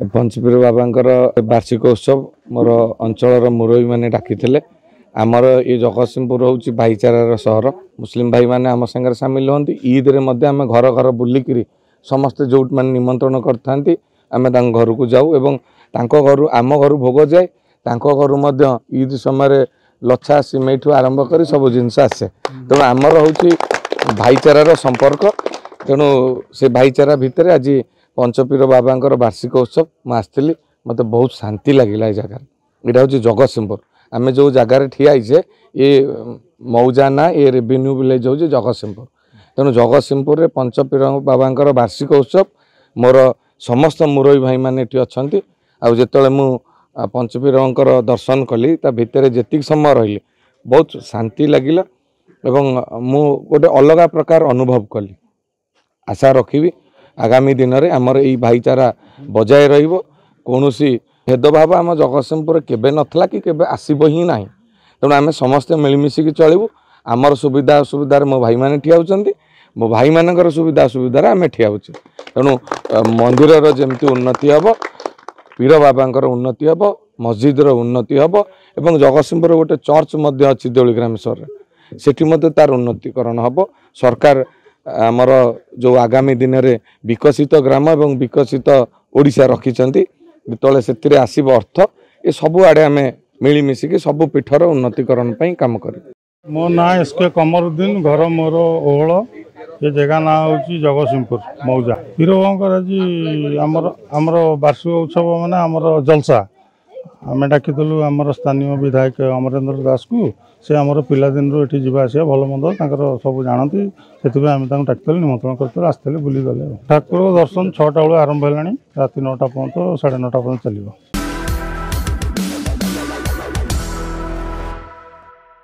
पंचपीर बाबांकर वार्षिक उत्सव मोर अंचल मुरबी मैंने डाकी आमर ये जगतसिंहपुर हूँ भाईचारार सहर मुस्लिम भाई मैंने आम सागर सामिल होती ईद रे आम घर घर बुलिकी समस्ते जो मैंने निमंत्रण करते आम घर को जाऊँ एवं घर आम घर भोग जाए घर ईद समय लच्छा सिमेई ठू आरंभ कर सब जिनस आसे तेणु आमर हूँ भाईचारार संपर्क तेणु से भाईचारा भितर आज पंचपीर बाबांकर वार्षिक उत्सव मुझे मत बहुत शांति लगिला ये जगार यहाँ हूँ जगतसिंहपुर आम जो जगार ठियाइचे ये मौजा ना ये रेवेन्यू विलेज हूँ जगतसिंहपुर तेणु जगतसिंहपुर में पंचपीर बाबांकर वार्षिक उत्सव मोर समस्त मुरबी भाई मैंने ये अच्छा आते मु पंचपीर दर्शन कली भितर जी समय रही बहुत शांति लगिला एवं मु गोटे अलग प्रकार अनुभव कली आशा रखी आगामी दिन में आमर यही भाईचारा बजाय रोसी भेदभाव आम जगतसिंहपुर केबे नथला कि केबे आसीबो ही नाही तेणु आम समस्ते मिलमिशिकी चलू आमर सुविधा असुविधार मो भाई मैंने ठिया होचंती मो भाई मानकर सुविधा असुविधार आम ठिया होचे तेणु मंदिर जमती उन्नति हम पीर बाबांकर उन्नति हम मस्जिदर उन्नति हम एवं जगतसिंहपुर गोटे चर्च अच्छी देउली ग्रामेश्वर सेठी तार उन्नतिकरण हम सरकार आमर जो आगामी दिन में विकसित ग्राम एवं विकसित ओडिशा रखिंट जिते से आसब अर्थ ये सब आड़े आम मिलमिशिकी सब पीठर उन्नतिकरण काम कर मो ना एसके कमरुद्दीन घर मोर ओहल ये जगह ना हूँ जगतसिंहपुर मौजा पीर बाबांकर आज आमर वार्षिक उत्सव माने आमर जलसा आम डाकिलु आमर स्थानीय विधायक अमरेंद्र दास को से आमर पिलादिन ये जावा आसा भल मंद सब जानती से आम डाकिलु निमंत्रण करते आसते बुली गले ठाकुर दर्शन 6टा बेलू आरंभ है राति 9टा पर्यंत 9:30 पर्यंत चलो।